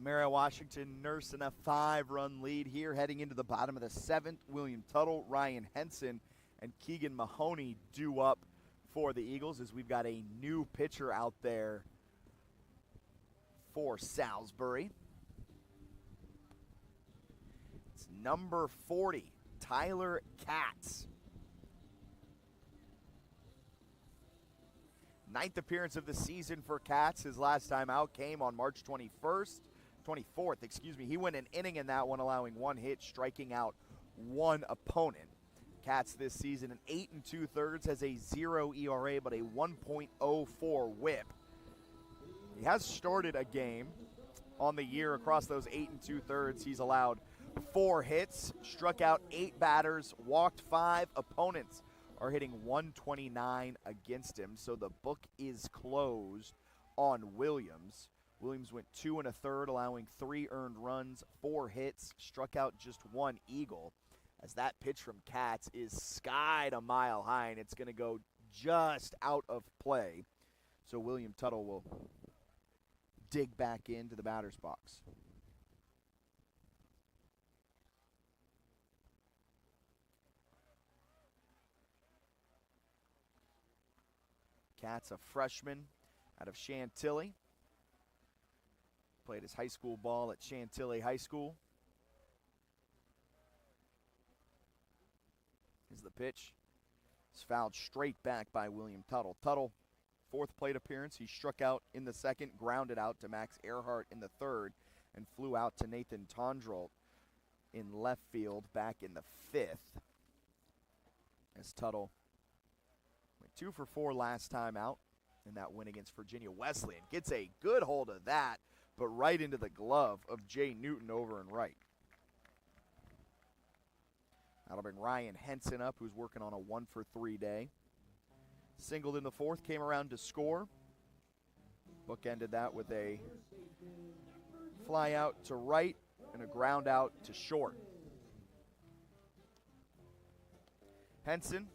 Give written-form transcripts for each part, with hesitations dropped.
Mary Washington nursing a 5-run lead here heading into the bottom of the 7th. William Tuttle, Ryan Henson, and Keegan Mahoney due up for the Eagles as we've got a new pitcher out there for Salisbury. It's number 40, Tyler Katz. 9th appearance of the season for Katz. His last time out came on March 24th. He went an inning in that one, allowing 1 hit, striking out 1 opponent. Katz this season, an 8 2/3, has a 0 ERA, but a 1.04 whip. He has started a game on the year across those 8 2/3. He's allowed 4 hits, struck out 8 batters, walked 5 opponents. Are hitting 129 against him, so the book is closed on Williams. Williams went 2 1/3, allowing 3 earned runs, 4 hits, struck out just 1 Eagle. As that pitch from Katz is skied a mile high, and it's going to go just out of play. So William Tuttle will dig back into the batter's box. Katz, a freshman out of Chantilly. Played his high school ball at Chantilly High School. Here's the pitch. It's fouled straight back by William Tuttle. Tuttle, 4th plate appearance. He struck out in the 2nd, grounded out to Max Earhart in the 3rd, and flew out to Nathan Tondrolt in left field back in the 5th. As Tuttle went 2 for 4 last time out in that win against Virginia Wesleyan. Gets a good hold of that, but right into the glove of Jay Newton over and right. That'll bring Ryan Henson up, who's working on a 1 for 3 day. Singled in the 4th, came around to score. Bookended that with a fly out to right and a ground out to short. Henson,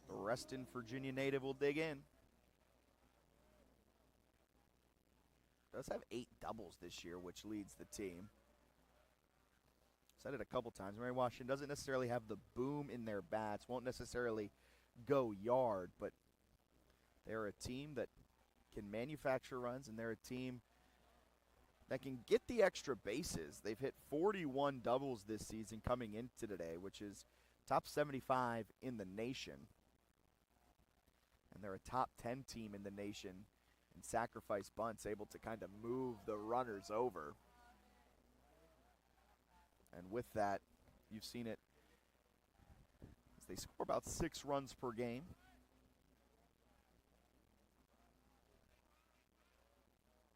the Reston, Virginia native, will dig in. Does have 8 doubles this year, which leads the team. Said it a couple times. Mary Washington doesn't necessarily have the boom in their bats, won't necessarily go yard, but they're a team that can manufacture runs, and they're a team that can get the extra bases. They've hit 41 doubles this season coming into today, which is top 75 in the nation. And they're a top 10 team in the nation in sacrifice bunts, able to kind of move the runners over. And with that, you've seen it as they score about 6 runs per game.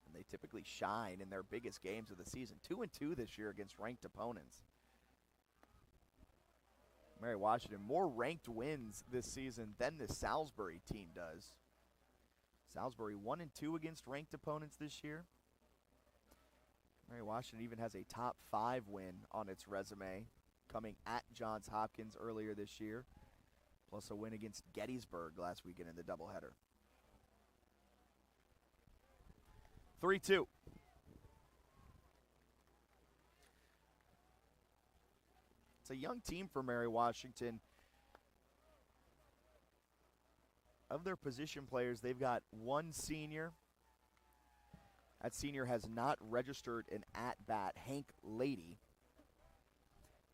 And they typically shine in their biggest games of the season. 2 2 this year against ranked opponents. Mary Washington, more ranked wins this season than the Salisbury team does. Salisbury 1 2 against ranked opponents this year. Mary Washington even has a top 5 win on its resume, coming at Johns Hopkins earlier this year, plus a win against Gettysburg last weekend in the doubleheader. 3-2. It's a young team for Mary Washington. Of their position players, they've got 1 senior. That senior has not registered an at-bat, Hank Lady.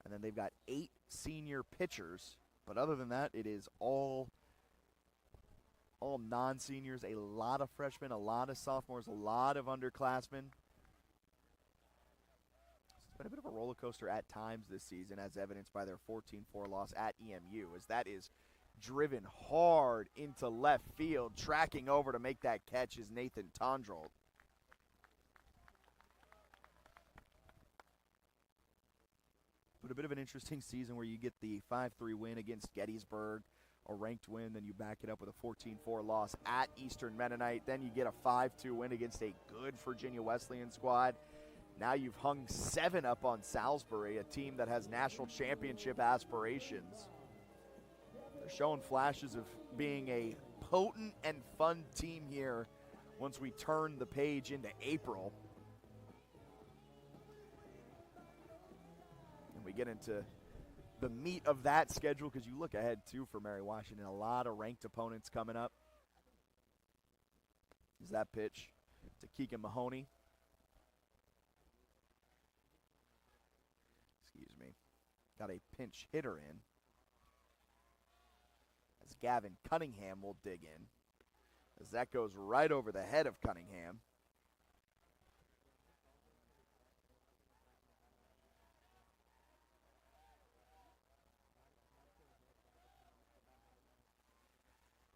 And then they've got 8 senior pitchers. But other than that, it is all non-seniors, a lot of freshmen, a lot of sophomores, a lot of underclassmen. It's been a bit of a roller coaster at times this season, as evidenced by their 14-4 loss at EMU, as that is driven hard into left field. Tracking over to make that catch is Nathan Tondrolt. But a bit of an interesting season where you get the 5-3 win against Gettysburg, a ranked win, then you back it up with a 14-4 loss at Eastern Mennonite. Then you get a 5-2 win against a good Virginia Wesleyan squad. Now you've hung 7 up on Salisbury, a team that has national championship aspirations. They're showing flashes of being a potent and fun team here once we turn the page into April. get into the meat of that schedule because you look ahead, too, for Mary Washington. A lot of ranked opponents coming up. Is that pitch to Keegan Mahoney. Excuse me. Got a pinch hitter in. As Gavin Cunningham will dig in. As that goes right over the head of Cunningham.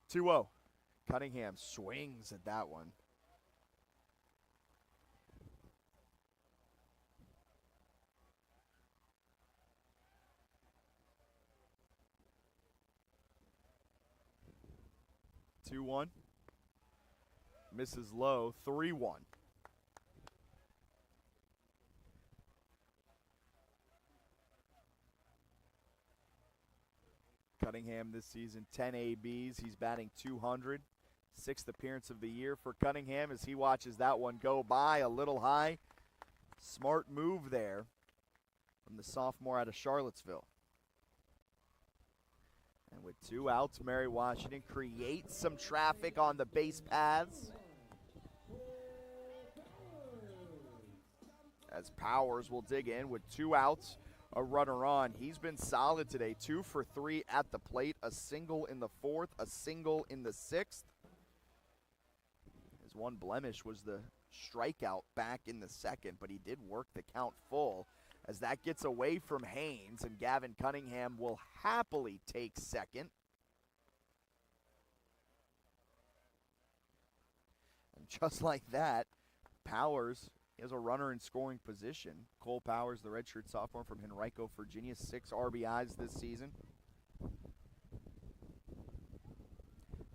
Two-0. Cunningham swings at that one. Two-one. Misses low. 3-1. Cunningham this season, 10 ABs. He's batting .200. Sixth appearance of the year for Cunningham as he watches that one go by a little high. Smart move there from the sophomore out of Charlottesville. And with 2 outs, Mary Washington creates some traffic on the base paths. As Powers will dig in with 2 outs, a runner on. He's been solid today, 2 for 3 at the plate, a single in the 4th, a single in the 6th. His one blemish was the strikeout back in the 2nd, but he did work the count full as that gets away from Haynes, and Gavin Cunningham will happily take second. And just like that, Powers has a runner in scoring position. Cole Powers, the redshirt sophomore from Henrico, Virginia, 6 RBIs this season.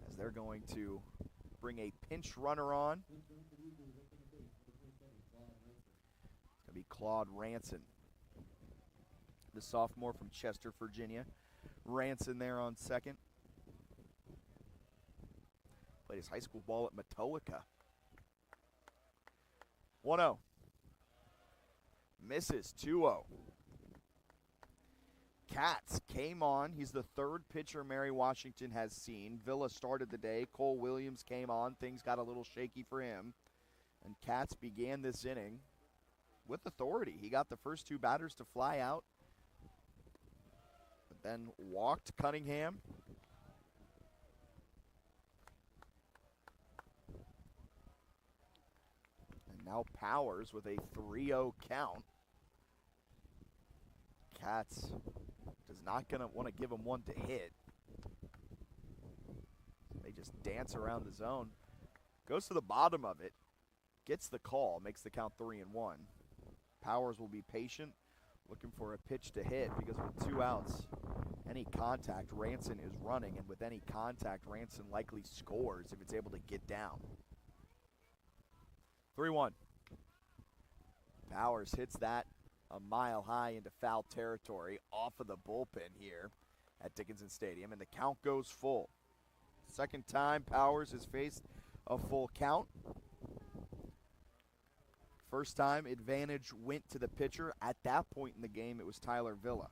As they're going to bring a pinch runner on. It's going to be Claude Ranson, the sophomore from Chester, Virginia. Ranson there on second. Played his high school ball at Matoaka. 1-0. Misses. 2-0. Katz came on. He's the 3rd pitcher Mary Washington has seen. Villa started the day. Cole Williams came on. Things got a little shaky for him. And Katz began this inning with authority. He got the first 2 batters to fly out, but then walked Cunningham. Now Powers with a 3-0 count. Katz is not going to want to give him one to hit. They just dance around the zone. Goes to the bottom of it. Gets the call. Makes the count 3-1. Powers will be patient, looking for a pitch to hit because with 2 outs, any contact, Ranson is running. And with any contact, Ranson likely scores if it's able to get down. 3-1. Powers hits that a mile high into foul territory off of the bullpen here at Dickinson Stadium, and the count goes full. Second time Powers has faced a full count. First time advantage went to the pitcher. At that point in the game, it was Tyler Villa.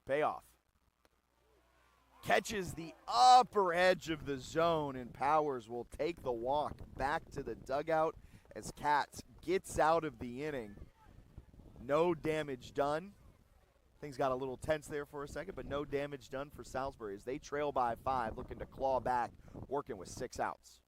Payoff. Catches the upper edge of the zone, and Powers will take the walk back to the dugout as Katz gets out of the inning. No damage done. Things got a little tense there for a second, but no damage done for Salisbury as they trail by 5, looking to claw back, working with 6 outs.